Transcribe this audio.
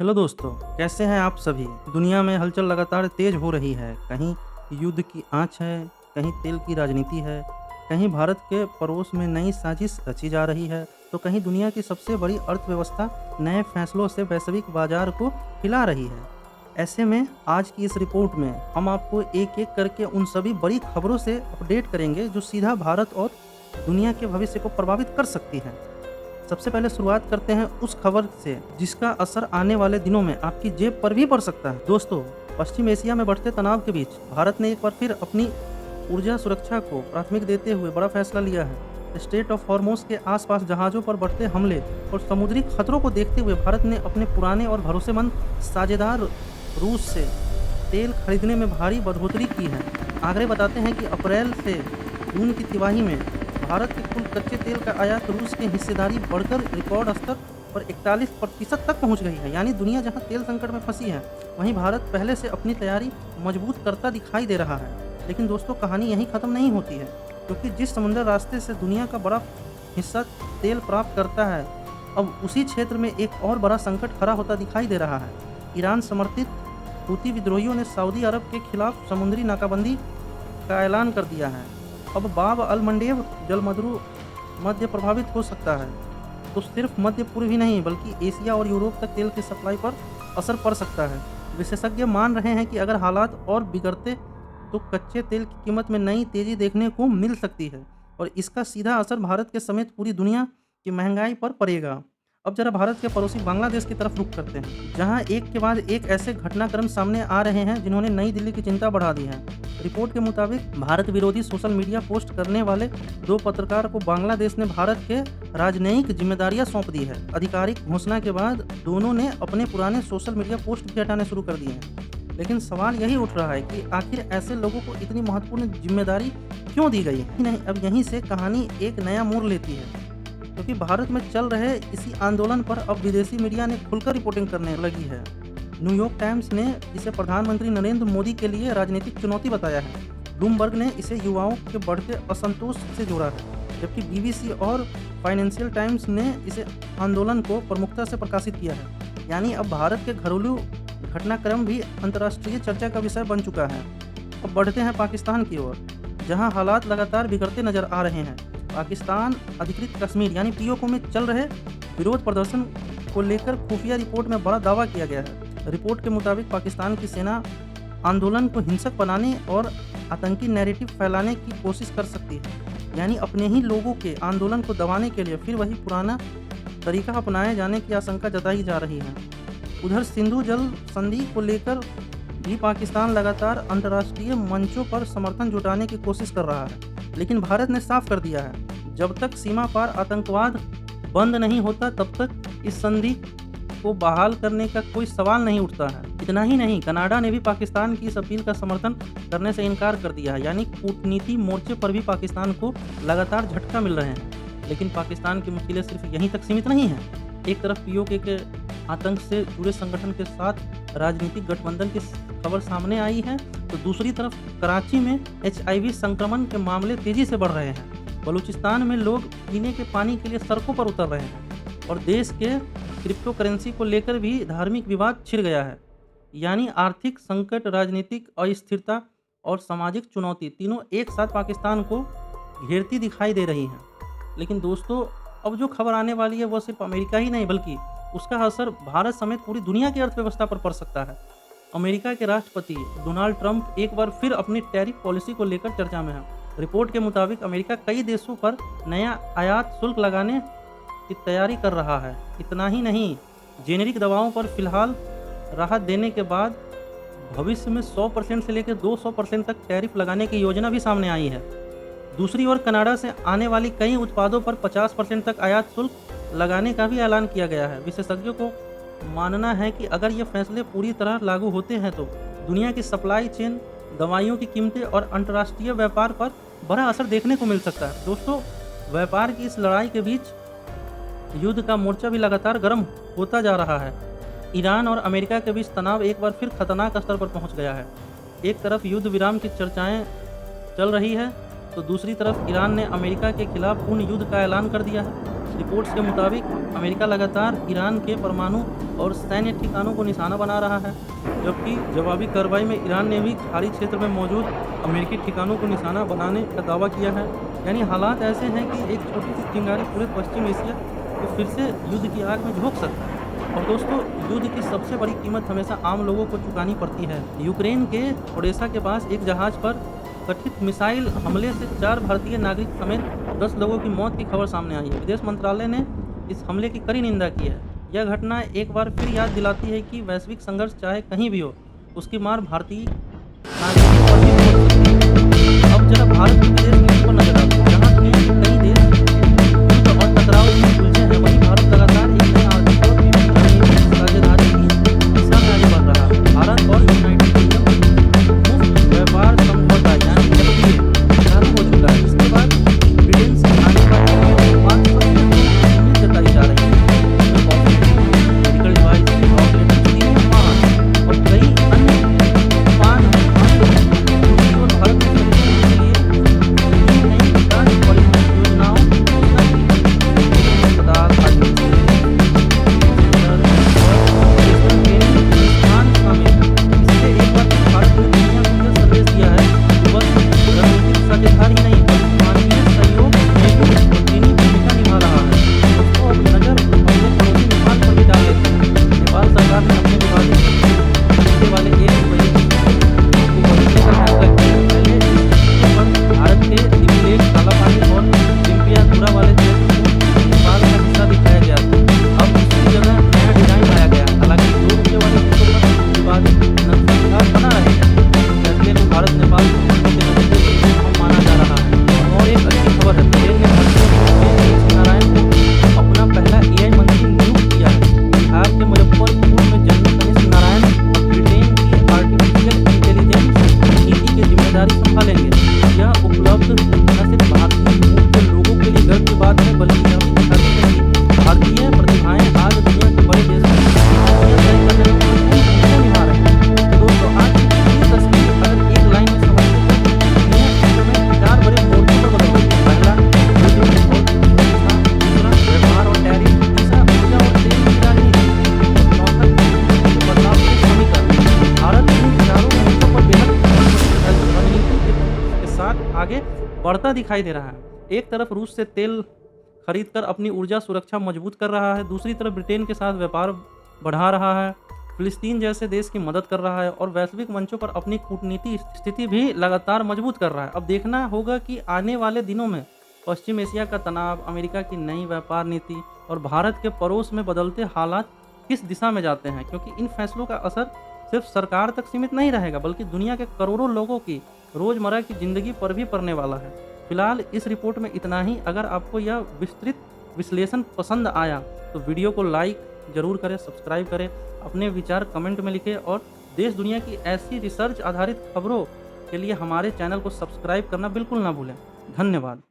Hello दोस्तों, कैसे हैं आप सभी? दुनिया में हलचल लगातार तेज हो रही है। कहीं युद्ध की आँच है, कहीं तेल की राजनीति है, कहीं भारत के पड़ोस में नई साजिश रची जा रही है, तो कहीं दुनिया की सबसे बड़ी अर्थव्यवस्था नए फैसलों से वैश्विक बाजार को हिला रही है। ऐसे में आज की इस रिपोर्ट में हम आपको एक-एक करके उन सभी बड़ी खबरों से अपडेट करेंगे जो सीधा भारत और दुनिया के भविष्य को प्रभावित कर सकती हैं। सबसे पहले शुरुआत करते हैं उस खबर से जिसका असर आने वाले दिनों में आपकी जेब पर भी पड़ सकता है। दोस्तों, पश्चिम एशिया में बढ़ते तनाव के बीच भारत ने एक बार फिर अपनी ऊर्जा सुरक्षा को प्राथमिक देते हुए बड़ा फैसला लिया है। स्ट्रेट ऑफ हॉर्मोज के आसपास जहाज़ों पर बढ़ते हमले और समुद्री खतरों को देखते हुए भारत ने अपने पुराने और भरोसेमंद साझेदार रूस से तेल खरीदने में भारी बढ़ोतरी की है। आंकड़े बताते हैं कि अप्रैल से जून की तिमाही में भारत के कुल कच्चे तेल का आयात रूस की हिस्सेदारी बढ़कर रिकॉर्ड स्तर पर 41% तक पहुंच गई है। यानी दुनिया जहां तेल संकट में फंसी है, वहीं भारत पहले से अपनी तैयारी मजबूत करता दिखाई दे रहा है। लेकिन दोस्तों, कहानी यहीं ख़त्म नहीं होती है, क्योंकि जिस समुद्र रास्ते से दुनिया का बड़ा हिस्सा तेल प्राप्त करता है, अब उसी क्षेत्र में एक और बड़ा संकट खड़ा होता दिखाई दे रहा है। ईरान समर्थित हूती विद्रोहियों ने सऊदी अरब के खिलाफ समुद्री नाकाबंदी का ऐलान कर दिया है। अब बाब अल मंडेब जलमर्दू मध्य प्रभावित हो सकता है, तो सिर्फ मध्य पूर्व ही नहीं बल्कि एशिया और यूरोप तक तेल की सप्लाई पर असर पड़ सकता है। विशेषज्ञ मान रहे हैं कि अगर हालात और बिगड़ते तो कच्चे तेल की कीमत में नई तेजी देखने को मिल सकती है और इसका सीधा असर भारत के समेत पूरी दुनिया की महंगाई पर पड़ेगा। अब जरा भारत के पड़ोसी बांग्लादेश की तरफ रुख करते हैं, जहां एक के बाद एक ऐसे घटनाक्रम सामने आ रहे हैं जिन्होंने नई दिल्ली की चिंता बढ़ा दी है। रिपोर्ट के मुताबिक भारत विरोधी सोशल मीडिया पोस्ट करने वाले 2 पत्रकार को बांग्लादेश ने भारत के राजनयिक जिम्मेदारियां सौंप दी है। आधिकारिक घोषणा के बाद दोनों ने अपने पुराने सोशल मीडिया पोस्ट भी हटाने शुरू कर दिए हैं। लेकिन सवाल यही उठ रहा है कि आखिर ऐसे लोगों को इतनी महत्वपूर्ण जिम्मेदारी क्यों दी गई है? नहीं, अब यहीं से कहानी एक नया मोड़ लेती है, क्योंकि भारत में चल रहे इसी आंदोलन पर अब विदेशी मीडिया ने खुलकर रिपोर्टिंग करने लगी है। न्यूयॉर्क टाइम्स ने इसे प्रधानमंत्री नरेंद्र मोदी के लिए राजनीतिक चुनौती बताया है। ब्लूमबर्ग ने इसे युवाओं के बढ़ते असंतोष से जोड़ा है, जबकि बीबीसी और फाइनेंशियल टाइम्स ने इसे आंदोलन को प्रमुखता से प्रकाशित किया है। यानी अब भारत के घरेलू घटनाक्रम भी अंतर्राष्ट्रीय चर्चा का विषय बन चुका है। अब बढ़ते हैं पाकिस्तान की ओर, जहां हालात लगातार बिगड़ते नजर आ रहे हैं। पाकिस्तान अधिकृत कश्मीर यानी पीओके में चल रहे विरोध प्रदर्शन को लेकर खुफिया रिपोर्ट में बड़ा दावा किया गया है। रिपोर्ट के मुताबिक पाकिस्तान की सेना आंदोलन को हिंसक बनाने और आतंकी नैरेटिव फैलाने की कोशिश कर सकती है। यानी अपने ही लोगों के आंदोलन को दबाने के लिए फिर वही पुराना तरीका अपनाए जाने की आशंका जताई जा रही है। उधर सिंधु जल संधि को लेकर भी पाकिस्तान लगातार अंतर्राष्ट्रीय मंचों पर समर्थन जुटाने की कोशिश कर रहा है, लेकिन भारत ने साफ कर दिया है, जब तक सीमा पार आतंकवाद बंद नहीं होता तब तक इस संधि को बहाल करने का कोई सवाल नहीं उठता है। इतना ही नहीं, कनाडा ने भी पाकिस्तान की इस अपील का समर्थन करने से इनकार कर दिया है। यानी कूटनीति मोर्चे पर भी पाकिस्तान को लगातार झटका मिल रहे हैं। लेकिन पाकिस्तान की मुश्किलें सिर्फ यहीं तक सीमित नहीं हैं। एक तरफ पीओके के आतंक से जुड़े संगठन के साथ राजनीतिक गठबंधन की खबर सामने आई है, तो दूसरी तरफ कराची में HIV संक्रमण के मामले तेजी से बढ़ रहे हैं। बलूचिस्तान में लोग पीने के पानी के लिए सड़कों पर उतर रहे हैं और देश के क्रिप्टो करेंसी को लेकर भी धार्मिक विवाद छिड़ गया है। यानी आर्थिक संकट, राजनीतिक अस्थिरता और सामाजिक चुनौती तीनों एक साथ पाकिस्तान को घेरती दिखाई दे रही हैं। लेकिन दोस्तों, अब जो खबर आने वाली है वह सिर्फ अमेरिका ही नहीं बल्कि उसका असर भारत समेत पूरी दुनिया की अर्थव्यवस्था पर पड़ सकता है। अमेरिका के राष्ट्रपति डोनाल्ड ट्रंप एक बार फिर अपनी टैरिफ पॉलिसी को लेकर चर्चा में है। रिपोर्ट के मुताबिक अमेरिका कई देशों पर नया आयात शुल्क लगाने की तैयारी कर रहा है। इतना ही नहीं, जेनेरिक दवाओं पर फिलहाल राहत देने के बाद भविष्य में 100% से लेकर 200% तक टैरिफ लगाने की योजना भी सामने आई है। दूसरी ओर कनाडा से आने वाली कई उत्पादों पर 50% तक आयात शुल्क लगाने का भी ऐलान किया गया है। विशेषज्ञों को मानना है कि अगर ये फैसले पूरी तरह लागू होते हैं तो दुनिया की सप्लाई चेन, दवाइयों की कीमतें और अंतर्राष्ट्रीय व्यापार पर बड़ा असर देखने को मिल सकता है। दोस्तों, व्यापार की इस लड़ाई के बीच युद्ध का मोर्चा भी लगातार गर्म होता जा रहा है। ईरान और अमेरिका के बीच तनाव एक बार फिर खतरनाक स्तर पर पहुंच गया है। एक तरफ युद्ध विराम की चर्चाएं चल रही है, तो दूसरी तरफ ईरान ने अमेरिका के खिलाफ पूर्ण युद्ध का ऐलान कर दिया है। रिपोर्ट्स के मुताबिक अमेरिका लगातार ईरान के परमाणु और सैन्य ठिकानों को निशाना बना रहा है, जबकि जवाबी कार्रवाई में ईरान ने भी खाड़ी क्षेत्र में मौजूद अमेरिकी ठिकानों को निशाना बनाने का दावा किया है। यानी हालात ऐसे हैं कि एक छोटी सी चिंगारी पूरे पश्चिम एशिया को फिर से युद्ध की आग में झोंक सकता है। और दोस्तों, युद्ध की सबसे बड़ी कीमत हमेशा आम लोगों को चुकानी पड़ती है। यूक्रेन के ओडेसा के पास एक जहाज पर कथित मिसाइल हमले से 4 भारतीय नागरिक समेत 10 लोगों की मौत की खबर सामने आई है। विदेश मंत्रालय ने इस हमले की कड़ी निंदा की है। यह घटना एक बार फिर याद दिलाती है कि वैश्विक संघर्ष चाहे कहीं भी हो, उसकी मार भारतीय नागरिकों पर भी हो सकती है। अब जरा भारत की विदेश नीति पर नजर डालते हैं। जहाँ दुनिया के कई देश युद्ध और टकराव में उलझे हैं, वहीं भारत लगातार एक नई आर्थिक और रणनीतिक साझेदारी की दिशा में आगे बढ़ रहा है। भारत और यूनाइटेड किंगडम मुफ्त व्यापार समझौता यानी FTA चालू हो चुका है। इसके बाद ब्रिटेन से आने वाली 500 जताई जा रही है। मेडिकल डिवाइस, चॉकलेट, स्टील, वाहन और कई अन्य उत्पाद और भारत में खरीदने के लिए नई विकास परियोजनाओं की घोषणा की। अस्पताल, शामिल है। इससे एक बार फिर भारत ने दुनिया को यह संदेश दिया है कि बस रणनीतिक साझेदारी नहीं बल्कि मानवीय सहयोग में भी बुद्धिमानी भूमिका निभा रहा है। दोस्तों, अब नजर अपने पड़ोसी नेपाल पर भी डाल लेते हैं। नेपाल सरकार ने अपने विभाजित हिस्से वाले एक रुपये को बदलने का फैसला किया है। पहले इस हिस्से पर भारत के लिपुलेख, कालापानी और लिम्पियाधुरा वाले क्षेत्र को नेपाल का हिस्सा दिखाया गया था। अब उसकी जगह नया डिजाइन लाया गया है। हालांकि 2 रुपये वाले हिस्सों पर विवादित नक्शा विभाग बना रहेगा। इस फैसले को भारत नेपाल संबंधों के नजरिए से अहम माना जा रहा है। और एक अच्छी खबर है, ब्रिटेन ने भारतीय नारायण को अपना पहला AI मंत्री नियुक्त किया है। बिहार के मुजफ्फरपुर में जन्मे कनिष्ठ नारायण अब ब्रिटेन की आर्टिफिशियल इंटेलिजेंस नीति की जिम्मेदारी संभालेंगे। यह उपलब्ध न सिर्फ भारतीय मूल के लोगों के लिए गर्व की बात है, बल्कि यह भी दिखाती है कि भारतीय प्रतिभाएं आज दुनिया के बड़े देशों में दुनिया तय करने में भूमिका निभा रहे हैं। तो दोस्तों, आज की ये तस्वीर अगर एक लाइन में समझते तो दुनिया इस समय 4 बड़े मोर्चों पर बदल रही है। पहला युद्ध और सुरक्षा, दूसरा व्यापार और टैरिफ, तीसरा ऊर्जा और तेल की राजनीति और चौथा बदलाव की समीकरण। भारत इन चारों मोर्चों पर बेहद रणनीति के साथ आगे बढ़ता दिखाई दे रहा है। एक तरफ रूस से तेल खरीदकर अपनी ऊर्जा सुरक्षा मजबूत कर रहा है, दूसरी तरफ ब्रिटेन के साथ व्यापार बढ़ा रहा है, फिलिस्तीन जैसे देश की मदद कर रहा है और वैश्विक मंचों पर अपनी कूटनीतिक स्थिति भी लगातार मजबूत कर रहा है। अब देखना होगा कि आने वाले दिनों में पश्चिम एशिया का तनाव, अमेरिका की नई व्यापार नीति और भारत के पड़ोस में बदलते हालात किस दिशा में जाते हैं, क्योंकि इन फैसलों का असर सिर्फ सरकार तक सीमित नहीं रहेगा, बल्कि दुनिया के करोड़ों लोगों की रोजमर्रा की जिंदगी पर भी पड़ने वाला है। फिलहाल इस रिपोर्ट में इतना ही। अगर आपको यह विस्तृत विश्लेषण पसंद आया तो वीडियो को लाइक जरूर करें, सब्सक्राइब करें, अपने विचार कमेंट में लिखें और देश दुनिया की ऐसी रिसर्च आधारित खबरों के लिए हमारे चैनल को सब्सक्राइब करना बिल्कुल ना भूलें। धन्यवाद।